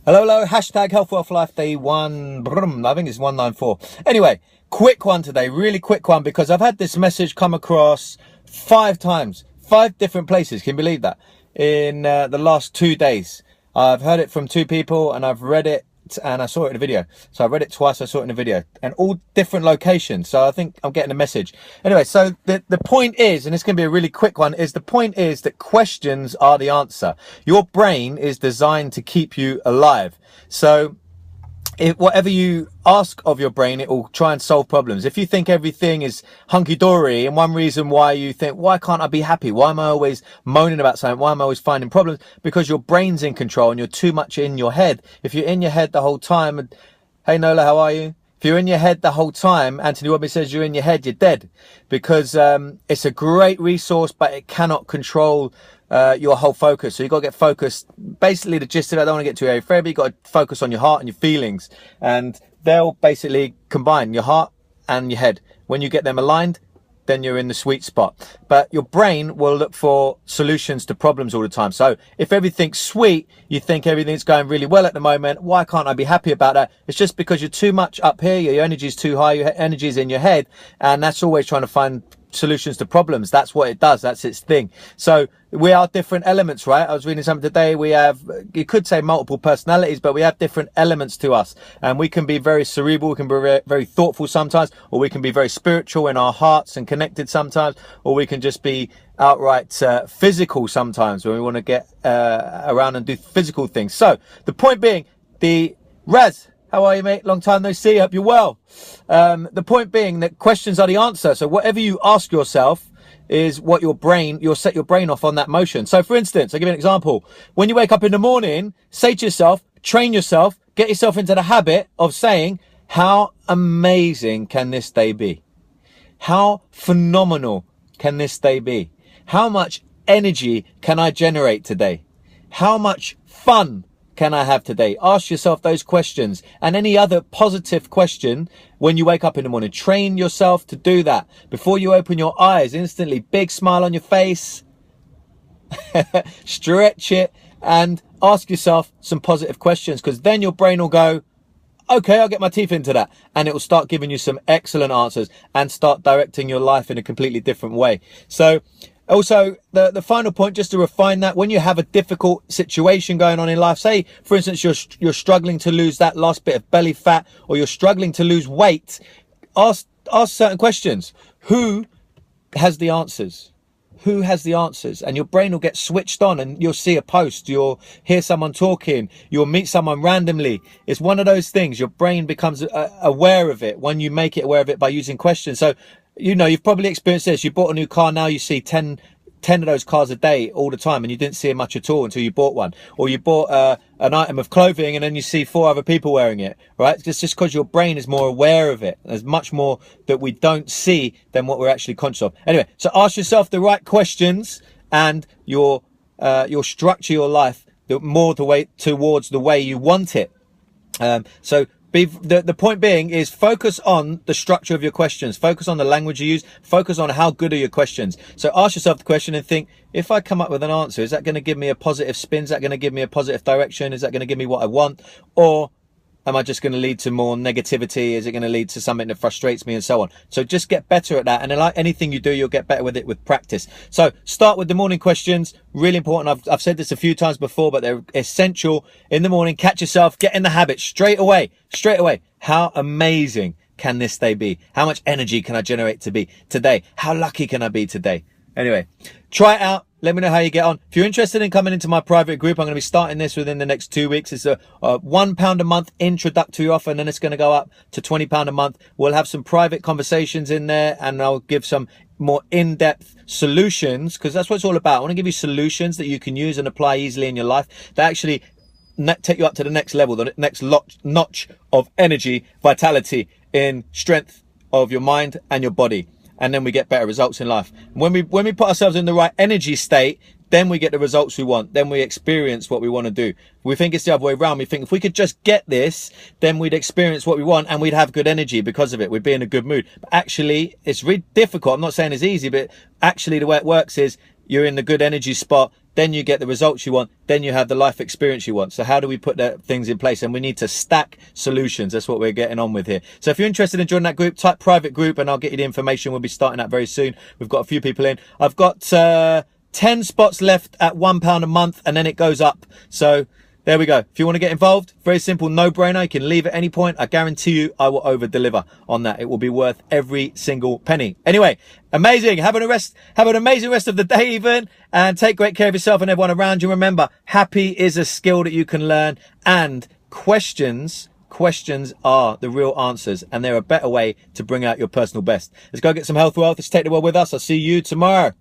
Hello, hello. Hashtag Health Wealth Life Day 1. I think it's 194. Anyway, quick one today. Really quick one because I've had this message come across 5 times. 5 different places. Can you believe that? In the last 2 days. I've heard it from 2 people and I've read it and I saw it in a video. So I read it twice, I saw it in a video. And all different locations. So I think I'm getting a message. Anyway, so the point is, and it's going to be a really quick one, is the point is that questions are the answer. Your brain is designed to keep you alive. So whatever you ask of your brain, it will try and solve problems. If you think everything is hunky-dory, and one reason why you think, why can't I be happy? Why am I always moaning about something? Why am I always finding problems? Because your brain's in control and you're too much in your head. If you're in your head the whole time, hey Nola, how are you? If you're in your head the whole time, Anthony Robbins says you're in your head, you're dead. Because it's a great resource, but it cannot control your whole focus. So you've got to get focused. Basically, the gist of it, I don't want to get too airy-fairy, but you've got to focus on your heart and your feelings. And they'll basically combine your heart and your head. When you get them aligned, then you're in the sweet spot. But your brain will look for solutions to problems all the time. So if everything's sweet, you think everything's going really well at the moment, why can't I be happy about that? It's just because you're too much up here, your energy's too high, your energy's in your head, and that's always trying to find solutions to problems. That's what it does. That's its thing. So we are different elements, right? I was reading something today. We have, you could say multiple personalities, but we have different elements to us, and we can be very cerebral. We can be very thoughtful sometimes, or we can be very spiritual in our hearts and connected sometimes, or we can just be outright physical sometimes when we want to get around and do physical things. So the point being, Raz, how are you, mate? Long time no see. Hope you're well. The point being that questions are the answer. So whatever you ask yourself is what your brain, you'll set your brain off on that motion. So for instance, I'll give you an example. When you wake up in the morning, say to yourself, train yourself, get yourself into the habit of saying, how amazing can this day be? How phenomenal can this day be? How much energy can I generate today? How much fun can I have today? Ask yourself those questions and any other positive question when you wake up in the morning. Train yourself to do that. Before you open your eyes, instantly, big smile on your face, stretch it and ask yourself some positive questions, because then your brain will go, okay, I'll get my teeth into that. And it will start giving you some excellent answers and start directing your life in a completely different way. So also, the final point, just to refine that, when you have a difficult situation going on in life, say, for instance, you're struggling to lose that last bit of belly fat, or you're struggling to lose weight, ask certain questions. Who has the answers? Who has the answers? And your brain will get switched on, and you'll see a post, you'll hear someone talking, you'll meet someone randomly. It's one of those things. Your brain becomes aware of it when you make it aware of it by using questions. So, you know, you've probably experienced this. You bought a new car, now you see 10 of those cars a day all the time, and you didn't see it much at all until you bought one. Or you bought an item of clothing and then you see 4 other people wearing it, right? It's just because your brain is more aware of it. There's much more that we don't see than what we're actually conscious of. Anyway, so ask yourself the right questions, and you'll structure your life more the way towards the way you want it. The point being is focus on the structure of your questions, focus on the language you use, focus on how good are your questions. So ask yourself the question and think, if I come up with an answer, is that going to give me a positive spin? Is that going to give me a positive direction? Is that going to give me what I want? Or am I just going to lead to more negativity? Is it going to lead to something that frustrates me, and so on? So just get better at that. And like anything you do, you'll get better with it with practice. So start with the morning questions. Really important. I've said this a few times before, but they're essential. In the morning, catch yourself, get in the habit straight away. How amazing can this day be? How much energy can I generate to be today? How lucky can I be today? Anyway, try it out. Let me know how you get on. If you're interested in coming into my private group, I'm going to be starting this within the next 2 weeks. It's a £1 a month introductory offer, and then it's going to go up to £20 a month. We'll have some private conversations in there, and I'll give some more in-depth solutions, because that's what it's all about. I want to give you solutions that you can use and apply easily in your life that actually take you up to the next level, the next notch of energy, vitality, in strength of your mind and your body. And then we get better results in life. When we put ourselves in the right energy state, then we get the results we want. Then we experience what we want to do. We think it's the other way around. We think if we could just get this, then we'd experience what we want and we'd have good energy because of it. We'd be in a good mood. But actually, it's really difficult. I'm not saying it's easy, but actually the way it works is you're in the good energy spot. then you get the results you want, then you have the life experience you want. So how do we put the things in place? And we need to stack solutions. That's what we're getting on with here. So if you're interested in joining that group, type private group and I'll get you the information. We'll be starting that very soon. We've got a few people in. I've got 10 spots left at £1 a month, and then it goes up. So there we go. If you want to get involved, very simple, no brainer. You can leave at any point. I guarantee you I will over deliver on that. It will be worth every single penny. Anyway, amazing. Have an amazing rest of the day even, and take great care of yourself and everyone around you. Remember, happy is a skill that you can learn, and questions are the real answers, and they're a better way to bring out your personal best. Let's go get some health wealth. Let's take the world with us. I'll see you tomorrow.